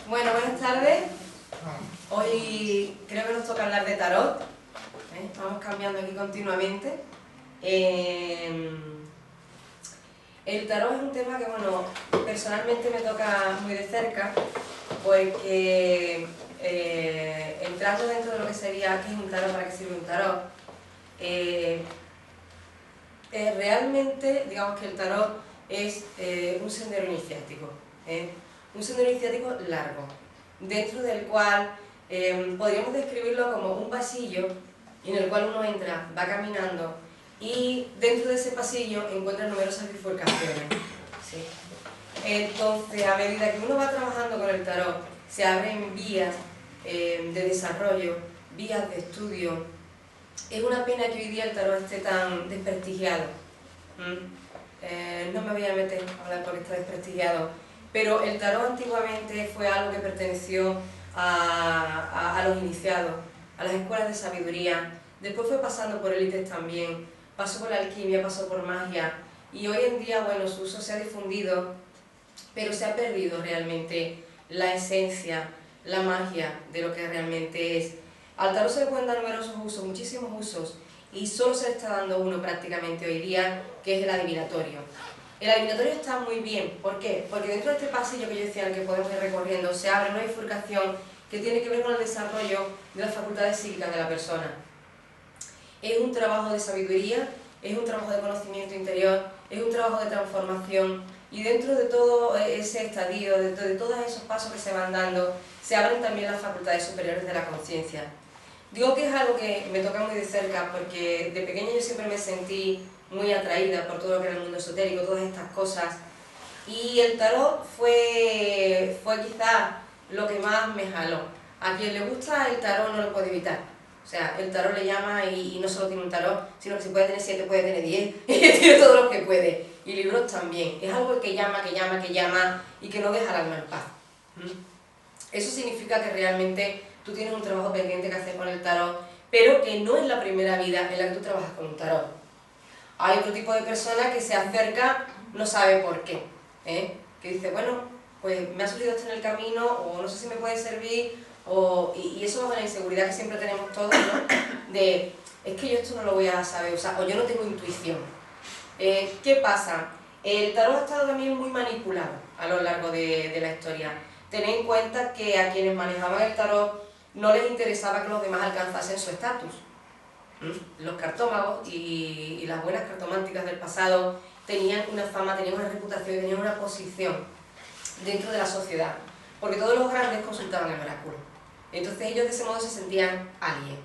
Bueno, buenas tardes. Hoy creo que nos toca hablar de tarot. Vamos cambiando aquí continuamente. El tarot es un tema que, bueno, personalmente me toca muy de cerca, porque entrando dentro de lo que sería qué es un tarot, para qué sirve un tarot, realmente digamos que el tarot es un sendero iniciático, un sendero iniciático largo, dentro del cual podríamos describirlo como un pasillo en el cual uno entra, va caminando y dentro de ese pasillo encuentra numerosas bifurcaciones. ¿Sí? Entonces, a medida que uno va trabajando con el tarot, se abren vías de desarrollo, vías de estudio. Es una pena que hoy día el tarot esté tan desprestigiado. No me voy a meter a hablar porque está desprestigiado, pero el tarot antiguamente fue algo que perteneció a los iniciados, a las escuelas de sabiduría, después fue pasando por élites también, pasó por la alquimia, pasó por magia, y hoy en día, bueno, su uso se ha difundido, pero se ha perdido realmente la esencia, la magia de lo que realmente es. Al tarot se le pueden dar numerosos usos, muchísimos usos, y solo se le está dando uno prácticamente hoy día, que es el adivinatorio. El adivinatorio está muy bien, ¿por qué? Porque dentro de este pasillo que yo decía, el que podemos ir recorriendo, se abre una bifurcación que tiene que ver con el desarrollo de las facultades psíquicas de la persona. Es un trabajo de sabiduría, es un trabajo de conocimiento interior, es un trabajo de transformación, y dentro de todo ese estadio, de todos esos pasos que se van dando, se abren también las facultades superiores de la conciencia. Digo que es algo que me toca muy de cerca porque de pequeña yo siempre me sentí muy atraída por todo lo que era el mundo esotérico, todas estas cosas, y el tarot fue quizás lo que más me jaló. A quien le gusta el tarot no lo puede evitar. O sea, el tarot le llama y no solo tiene un tarot, sino que si puede tener 7, puede tener 10, tiene todo lo que puede. Y libros también. Es algo que llama, que llama, que llama y que no deja al alma en paz. Eso significa que realmente tú tienes un trabajo pendiente que hacer con el tarot, pero que no es la primera vida en la que tú trabajas con un tarot. Hay otro tipo de persona que se acerca, no sabe por qué, que dice, bueno, pues me ha surgido esto en el camino, o no sé si me puede servir, y eso es la inseguridad que siempre tenemos todos, ¿no? De, es que yo esto no lo voy a saber usar, o yo no tengo intuición. ¿Qué pasa? El tarot ha estado también muy manipulado a lo largo de la historia. Tened en cuenta que a quienes manejaban el tarot no les interesaba que los demás alcanzasen su estatus. Los cartómagos y las buenas cartománticas del pasado tenían una fama, tenían una reputación, tenían una posición dentro de la sociedad, porque todos los grandes consultaban el oráculo. Entonces ellos de ese modo se sentían alien.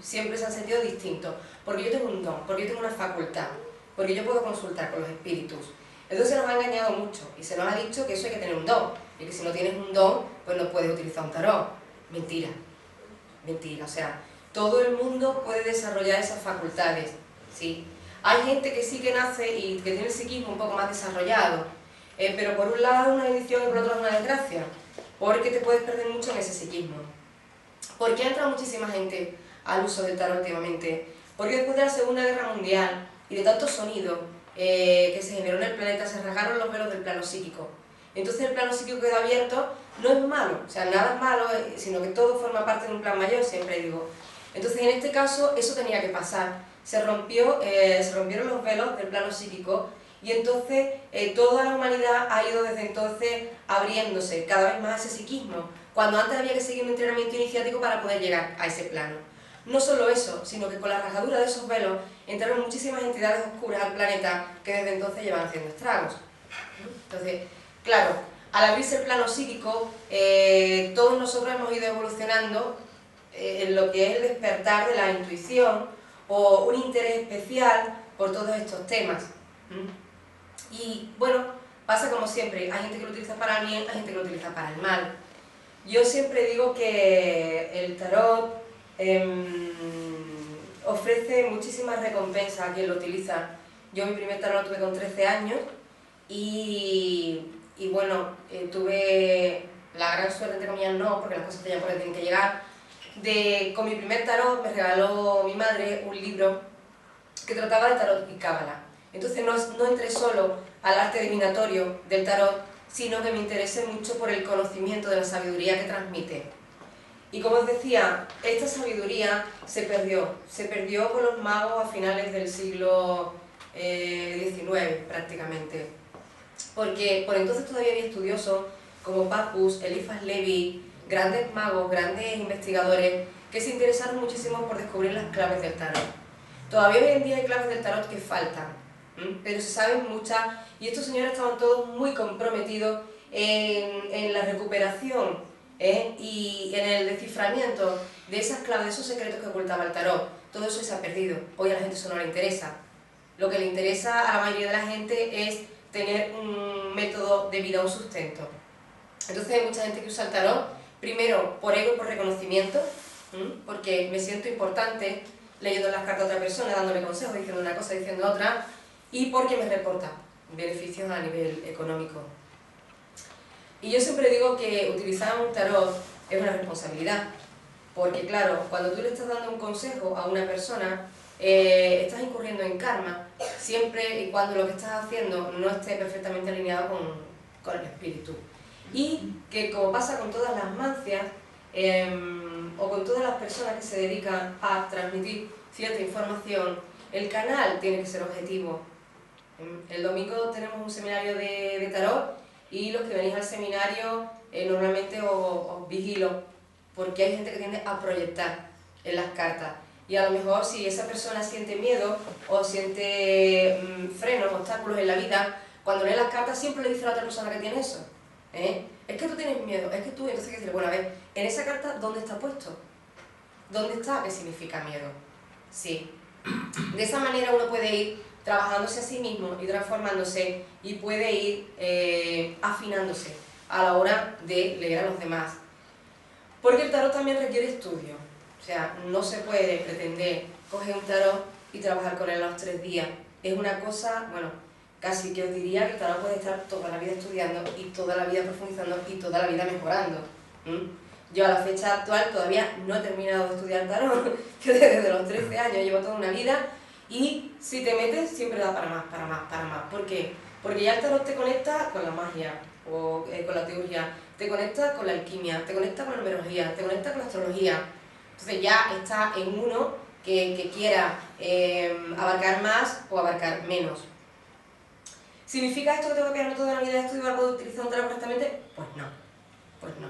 Siempre se han sentido distintos, porque yo tengo un don, porque yo tengo una facultad, porque yo puedo consultar con los espíritus. Entonces se nos ha engañado mucho y se nos ha dicho que eso hay que tener un don, y que si no tienes un don, pues no puedes utilizar un tarot. Mentira, mentira, o sea, todo el mundo puede desarrollar esas facultades, ¿sí? Hay gente que sí que nace y que tiene el psiquismo un poco más desarrollado, pero por un lado es una bendición y por otro es una desgracia, porque te puedes perder mucho en ese psiquismo. ¿Por qué ha entrado muchísima gente al uso del tarot últimamente? Porque después de la Segunda Guerra Mundial y de tantos sonidos que se generó en el planeta, se rasgaron los velos del plano psíquico. Entonces el plano psíquico queda abierto, no es malo, o sea, nada es malo, sino que todo forma parte de un plan mayor, siempre digo. Entonces en este caso eso tenía que pasar, se rompieron los velos del plano psíquico y entonces toda la humanidad ha ido desde entonces abriéndose cada vez más a ese psiquismo, cuando antes había que seguir un entrenamiento iniciático para poder llegar a ese plano. No solo eso, sino que con la rasgadura de esos velos entraron muchísimas entidades oscuras al planeta que desde entonces llevan haciendo estragos. Entonces, claro, al abrirse el plano psíquico, todos nosotros hemos ido evolucionando en lo que es el despertar de la intuición o un interés especial por todos estos temas. Y bueno, pasa como siempre, hay gente que lo utiliza para el bien, hay gente que lo utiliza para el mal. Yo siempre digo que el tarot ofrece muchísimas recompensas a quien lo utiliza. Yo mi primer tarot lo tuve con 13 años y bueno, tuve la gran suerte, entre comillas, no, porque las cosas ya por ahí tienen que llegar, con mi primer tarot me regaló mi madre un libro que trataba de tarot y cábala. Entonces no entré solo al arte divinatorio del tarot, sino que me interesé mucho por el conocimiento de la sabiduría que transmite. Y como os decía, esta sabiduría se perdió con los magos a finales del siglo XIX prácticamente. Porque por entonces todavía había estudiosos como Papus, Eliphas Levi, grandes magos, grandes investigadores que se interesaron muchísimo por descubrir las claves del tarot. Todavía hoy en día hay claves del tarot que faltan, pero se saben muchas, y estos señores estaban todos muy comprometidos en la recuperación y en el desciframiento de esas claves, de esos secretos que ocultaba el tarot. Todo eso se ha perdido, hoy a la gente eso no le interesa. Lo que le interesa a la mayoría de la gente es tener un método de vida, un sustento. Entonces hay mucha gente que usa el tarot, primero por ego y por reconocimiento, porque me siento importante leyendo las cartas a otra persona, dándole consejos, diciendo una cosa, diciendo otra, y porque me reporta beneficios a nivel económico. Y yo siempre digo que utilizar un tarot es una responsabilidad, porque claro, cuando tú le estás dando un consejo a una persona, estás incurriendo en karma, siempre y cuando lo que estás haciendo no esté perfectamente alineado con el espíritu. Y que como pasa con todas las mancias, o con todas las personas que se dedican a transmitir cierta información, el canal tiene que ser objetivo. El domingo tenemos un seminario de tarot y los que venís al seminario normalmente os vigilo, porque hay gente que tiende a proyectar en las cartas. Y a lo mejor si esa persona siente miedo o siente frenos, obstáculos en la vida, cuando lee las cartas siempre le dice a la otra persona que tiene eso. Es que tú tienes miedo, es que tú, entonces hay que decirle, bueno, a ver, en esa carta, ¿dónde está puesto? ¿Dónde está? ¿Qué significa miedo? Sí. De esa manera uno puede ir trabajándose a sí mismo y transformándose y puede ir afinándose a la hora de leer a los demás. Porque el tarot también requiere estudio. O sea, no se puede pretender coger un tarot y trabajar con él a los 3 días. Es una cosa, bueno, casi que os diría que el tarot puede estar toda la vida estudiando y toda la vida profundizando y toda la vida mejorando. Yo a la fecha actual todavía no he terminado de estudiar tarot, yo desde los 13 años llevo toda una vida y si te metes siempre da para más, para más, para más. ¿Por qué? Porque ya el tarot te conecta con la magia o con la teoría, te conecta con la alquimia, te conecta con la numerología, te conecta con la astrología. Entonces ya está en uno que quiera abarcar más o abarcar menos. ¿Significa esto que tengo que quedarme toda la vida de estudio para poder utilizar un tarot correctamente? Pues no, pues no.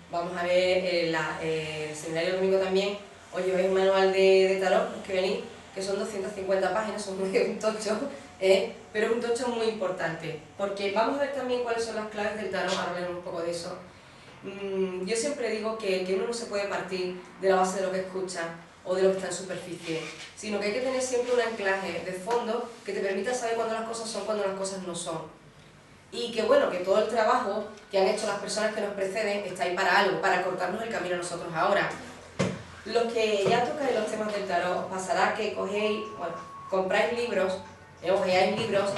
Vamos a ver el seminario del domingo también, os lleváis un manual de tarot, los que venís, que son 250 páginas, son un tocho, pero es un tocho muy importante, porque vamos a ver también cuáles son las claves del tarot, ahora hablaremos un poco de eso. Yo siempre digo que uno no se puede partir de la base de lo que escucha o de lo que está en superficie, sino que hay que tener siempre un anclaje de fondo que te permita saber cuándo las cosas son, cuándo las cosas no son. Y que bueno, que todo el trabajo que han hecho las personas que nos preceden está ahí para algo, para cortarnos el camino a nosotros ahora. Los que ya tocáis los temas del tarot, os pasará que cogéis, bueno, compráis libros, ojeáis libros,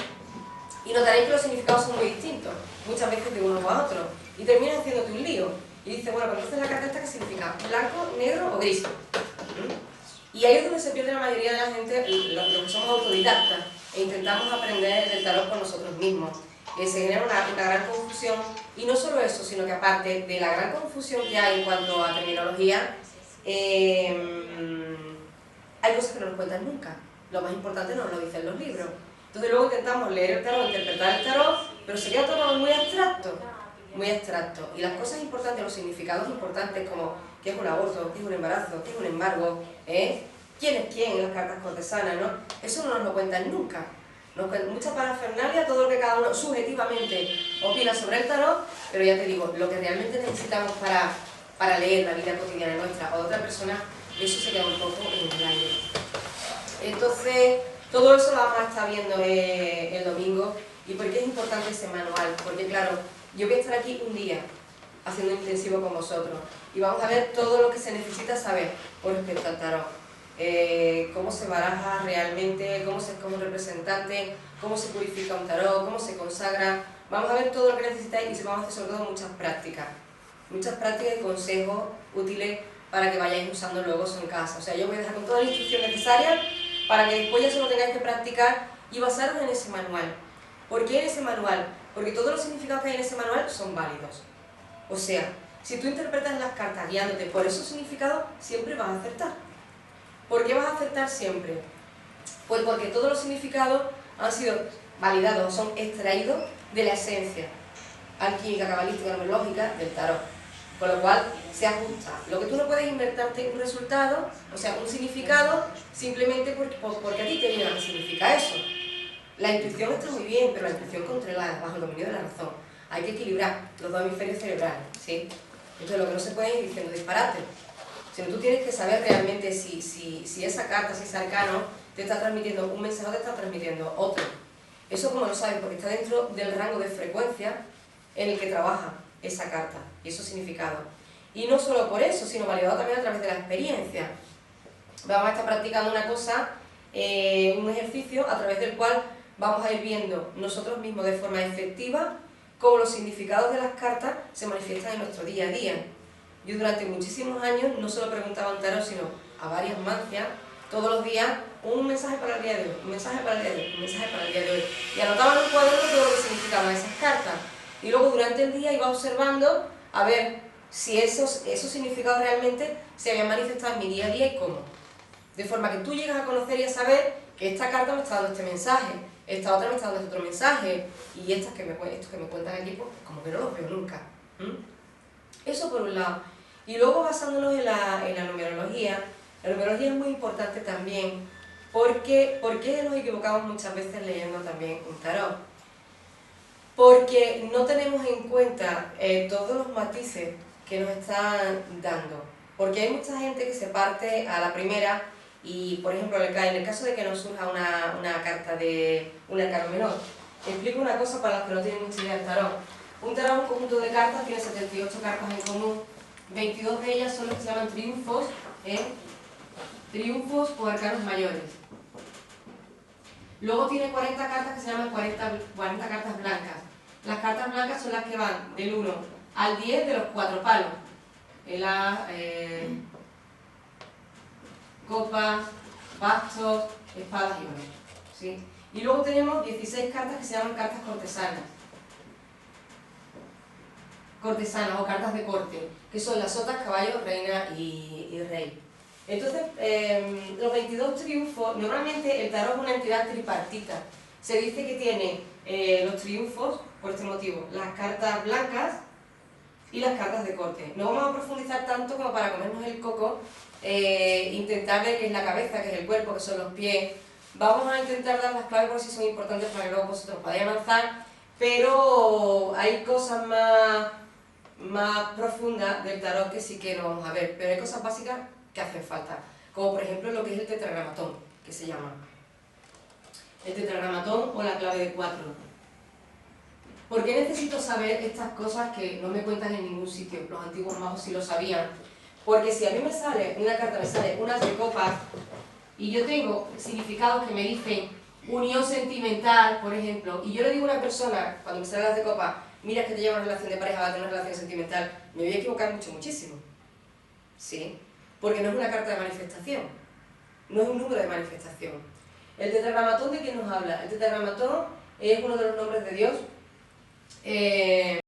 y notaréis que los significados son muy distintos, muchas veces de uno a otro, y terminas haciéndote un lío. Y dices, bueno, pues entonces la carta esta, ¿qué significa? ¿Blanco, negro o gris? Y ahí es donde se pierde la mayoría de la gente, los que somos autodidactas, e intentamos aprender el tarot por nosotros mismos. Se genera una gran confusión, y no solo eso, sino que aparte de la gran confusión que hay en cuanto a terminología, hay cosas que no nos cuentan nunca. Lo más importante no nos lo dicen los libros. Entonces luego intentamos leer el tarot, interpretar el tarot, pero se queda todo muy abstracto, muy abstracto. Y las cosas importantes, los significados importantes, como qué es un aborto, qué es un embarazo, qué es un embargo, quién es quién en las cartas cortesanas, ¿no? Eso no nos lo cuentan nunca. Mucha parafernalia, todo lo que cada uno subjetivamente opina sobre el tarot, pero ya te digo, lo que realmente necesitamos para leer la vida cotidiana nuestra o de otra persona, eso se queda un poco en el aire. Entonces, todo eso lo vamos a estar viendo el domingo. ¿Y por qué es importante ese manual? Porque claro, yo voy a estar aquí un día haciendo un intensivo con vosotros y vamos a ver todo lo que se necesita saber con respecto al tarot. Cómo se baraja realmente, cómo se escoge un representante, cómo se purifica un tarot, cómo se consagra. Vamos a ver todo lo que necesitáis y vamos a hacer sobre todo muchas prácticas y consejos útiles para que vayáis usando luego eso en casa. O sea, yo voy a dejar con toda la instrucción necesaria para que después ya solo tengáis que practicar y basaros en ese manual. ¿Por qué en ese manual? Porque todos los significados que hay en ese manual son válidos. O sea, si tú interpretas las cartas guiándote por esos significados, siempre vas a acertar. ¿Por qué vas a acertar siempre? Pues porque todos los significados han sido validados, son extraídos de la esencia alquímica, cabalística, numerológica del tarot. Con lo cual se ajusta. Lo que tú no puedes inventarte un resultado, o sea, un significado, simplemente porque a ti te viene a significar eso. La intuición está muy bien, pero la intuición controlada, bajo el dominio de la razón. Hay que equilibrar los dos hemisferios cerebrales, ¿sí? Entonces lo que no se puede ir diciendo disparate, sino tú tienes que saber realmente si esa carta, si ese arcano te está transmitiendo un mensaje o te está transmitiendo otro. Eso como lo sabes, porque está dentro del rango de frecuencia en el que trabaja esa carta y esos significados. Y no solo por eso, sino validado también a través de la experiencia. Vamos a estar practicando una cosa, un ejercicio a través del cual vamos a ir viendo nosotros mismos de forma efectiva cómo los significados de las cartas se manifiestan en nuestro día a día. Yo durante muchísimos años no solo preguntaba a un tarot, sino a varias mancias, todos los días, un mensaje para el día de hoy, un mensaje para el día de hoy, un mensaje para el día de hoy. Y anotaba en un cuaderno todo lo que significaban esas cartas. Y luego durante el día iba observando a ver si esos significados realmente se habían manifestado en mi día a día y cómo. De forma que tú llegas a conocer y a saber que esta carta me está dando este mensaje, esta otra me está dando este otro mensaje, y estos que me cuentan aquí, pues como que no los veo nunca. Eso por un lado. Y luego basándonos en la numerología es muy importante también, porque ¿por qué nos equivocamos muchas veces leyendo también un tarot? Porque no tenemos en cuenta todos los matices que nos están dando. Porque hay mucha gente que se parte a la primera y, por ejemplo, en el caso de que nos surja una carta de un arcano menor, explico una cosa para los que no tienen mucha idea del tarot. Un tarot es un conjunto de cartas, tiene 78 cartas en común, 22 de ellas son las que se llaman triunfos, triunfos o arcanos mayores. Luego tiene 40 cartas que se llaman 40 cartas blancas. Las cartas blancas son las que van del 1 al 10 de los 4 palos. El as, copas, bastos, espadas y oros, ¿sí? Y luego tenemos 16 cartas que se llaman cartas cortesanas. Cortesanas o cartas de corte, que son las sotas, caballos, reina y rey. Entonces, los 22 triunfos, normalmente el tarot es una entidad tripartita. Se dice que tiene los triunfos, por este motivo, las cartas blancas y las cartas de corte. No vamos a profundizar tanto como para comernos el coco, intentar ver qué es la cabeza, qué es el cuerpo, qué son los pies. Vamos a intentar dar las claves por si son importantes para que luego vosotros podáis avanzar, pero hay cosas más profundas del tarot que sí que no vamos a ver, pero hay cosas básicas que hacen falta, como por ejemplo lo que es el tetragramatón, que se llama el tetragramatón o la clave de 4. ¿Por qué necesito saber estas cosas que no me cuentan en ningún sitio? Los antiguos magos sí lo sabían. Porque si a mí me sale una carta, me sale unas de copas, y yo tengo significados que me dicen unión sentimental, por ejemplo, y yo le digo a una persona, cuando me sale las de copas, mira que te lleva una relación de pareja, va a tener una relación sentimental, me voy a equivocar muchísimo. ¿Sí? Porque no es una carta de manifestación, no es un número de manifestación. ¿El tetragramatón de quién nos habla? El tetragramatón es uno de los nombres de Dios.